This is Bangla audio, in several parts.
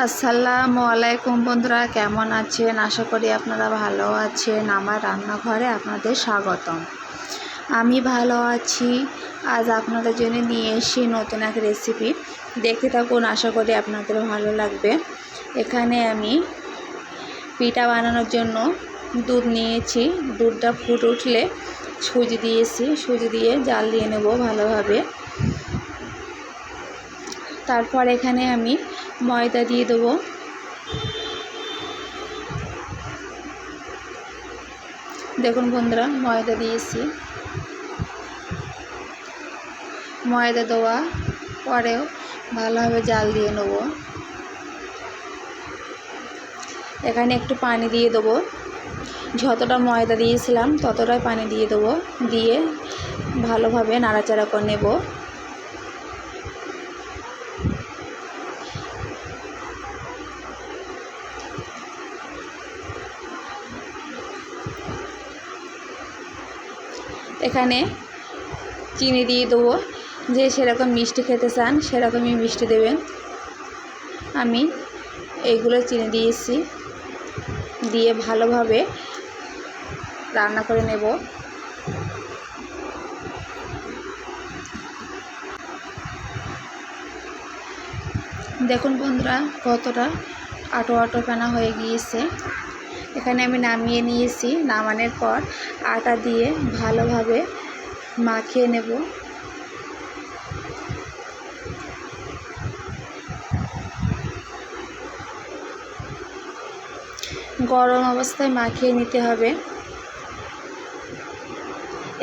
আসসালামু আলাইকুম বন্ধুরা, কেমন আছেন? আশা করি আপনারা ভালো আছেন। আমার রান্নাঘরে আপনাদের স্বাগতম। আমি ভালো আছি। আজ আপনাদের জন্য নিয়ে এসেছি নতুন এক রেসিপি। দেখতে থাকুন, আশা করি আপনাদের ভালো লাগবে। এখানে আমি পিঠা বানানোর জন্য দুধ নিয়েছি। দুধটা ফুটে উঠলে সুজি দিয়েছি। সুজি দিয়ে জাল দিয়ে নেব ভালোভাবে। তারপর এখানে আমি ময়দা দিয়ে দেবো। দেখুন বন্ধুরা, ময়দা দিয়েছি। ময়দা দেওয়া পরেও ভালোভাবে জাল দিয়ে নেব। এখানে একটু পানি দিয়ে দেবো। যতটা ময়দা দিয়েছিলাম ততটাই পানি দিয়ে দেবো। দিয়ে ভালোভাবে নাড়াচাড়া করে নেব। এখানে চিনি দিয়ে দেবো। যে সেরকম মিষ্টি খেতে চান সেরকমই মিষ্টি দেবেন। আমি এইগুলো চিনি দিয়েছি। দিয়ে ভালোভাবে রান্না করে নেব। দেখুন বন্ধুরা, কতটা আটো আটো ফেনা হয়ে গিয়েছে। এখানে আমি নামিয়ে নিয়েছি। নামানোর পর আটা দিয়ে ভালোভাবে মাখিয়ে নেব। গরম অবস্থায় মাখিয়ে নিতে হবে।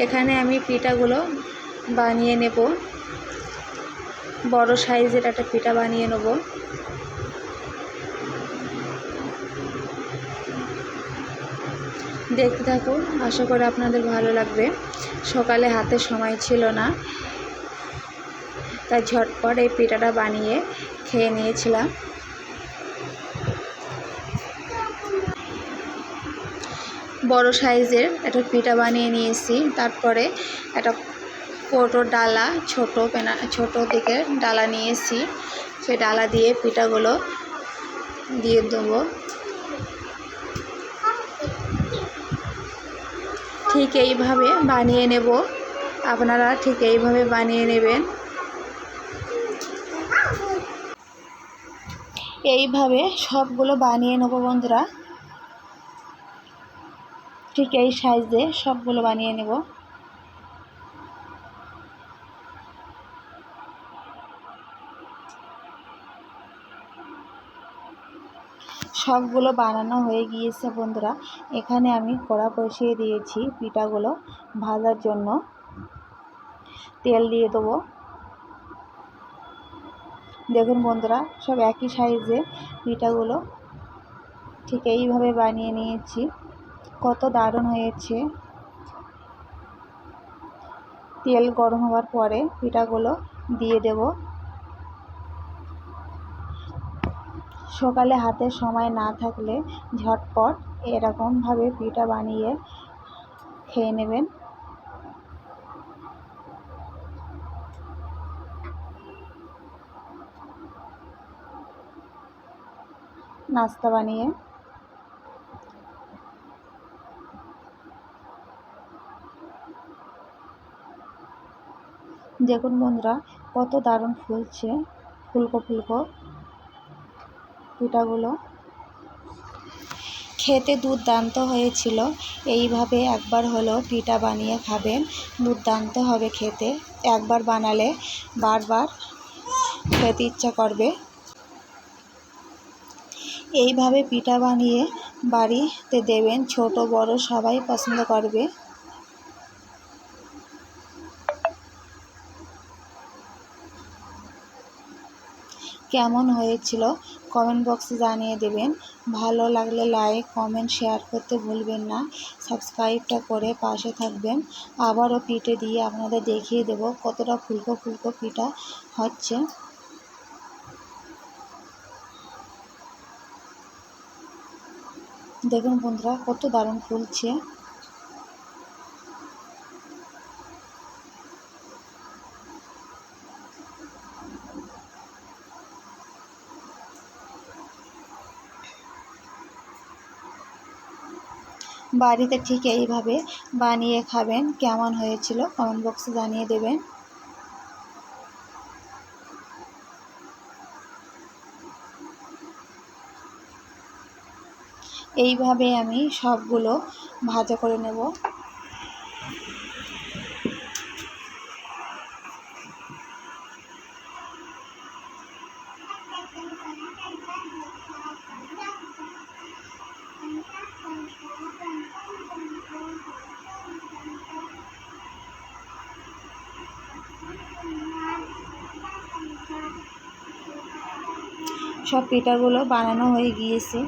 এখানে আমি পিঠাগুলো বানিয়ে নেব। বড় সাইজের একটা পিঠা বানিয়ে নেব। দেখতে থাকুন, আশা করি আপনাদের ভালো লাগবে। সকালে হাতে সময় ছিল না, তাই ঝটপট এই পিঠাটা বানিয়ে খেয়ে নিয়েছিলাম। বড় সাইজের একটা পিঠা বানিয়ে নিয়েছি। তারপরে একটা কৌটো ডালা, ছোট দিকে ডালা নিয়েছি। সেই ডালা দিয়ে পিঠাগুলো দিয়ে দেবো। ঠিক এইভাবে বানিয়ে নেব। আপনারা ঠিক এইভাবে বানিয়ে নেবেন। এইভাবে সবগুলো বানিয়ে নেব বন্ধুরা। ঠিক এই সাইজে সবগুলো বানিয়ে নেব। সবগুলো বানানো হয়ে গিয়েছে বন্ধুরা। এখানে আমি কড়া বসিয়ে দিয়েছি পিঠাগুলো ভাজার জন্য। তেল দিয়ে দেবো। দেখুন বন্ধুরা, সব একই সাইজে পিঠাগুলো ঠিক এইভাবে বানিয়ে নিয়েছি। কত দারুণ হয়েছে। তেল গরম হওয়ার পরে পিঠাগুলো দিয়ে দেব। সকালে হাতে সময় না থাকলে ঝটপট এরকমভাবে পিঠা বানিয়ে খেয়ে নেবেন। নাস্তা বানিয়ে দেখুন বন্ধুরা, কত দারুণ ফুলছে, ফুলকো ফুলকো পিঠাগুলো। খেতে দুর্দান্ত হয়েছিল। এইভাবে একবার হলেও পিঠা বানিয়ে খাবেন, দুর্দান্ত হবে খেতে। একবার বানালে বারবার খেতে ইচ্ছা করবে। এইভাবে পিঠা বানিয়ে বাড়িতে দেবেন, ছোট বড় সবাই পছন্দ করবে। কেমন হয়েছিল কমেন্ট বক্সে জানিয়ে দেবেন। ভালো লাগলে লাইক কমেন্ট শেয়ার করতে ভুলবেন না। সাবস্ক্রাইবটা করে পাশে থাকবেন। আবারও পিঠে দিয়ে আপনাদের দেখিয়ে দেব কতটা ফুলকো ফুলকো পিঠা হচ্ছে। দেখুন বন্ধুরা, কত দারুণ ফুলছে। বাড়িতে ঠিক এইভাবে বানিয়ে খাবেন। কেমন হয়েছিল কমেন্ট বক্সে জানিয়ে দেবেন। এইভাবে আমি সবগুলো ভাজা করে নেব। সব পিঠাগুলো বানানো হয়ে গিয়েছে।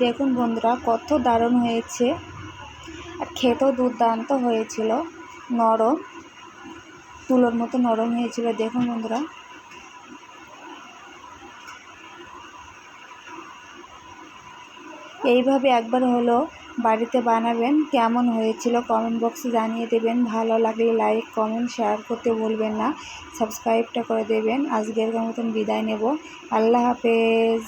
দেখুন বন্ধুরা কত দারুণ হয়েছে, আর খেতেও দুর্দান্ত হয়েছিল। নরম, তুলোর মতো নরম হয়েছিল। দেখুন বন্ধুরা, এইভাবে একবার হলো বাড়িতে বানাবেন। কেমন হয়েছিল কমেন্ট বক্সে জানিয়ে দেবেন। ভালো লাগলে লাইক, কমেন্ট, শেয়ার করতে ভুলবেন না। সাবস্ক্রাইবটা করে দেবেন। আজকের মতন বিদায় নেব। আল্লাহ হাফেজ।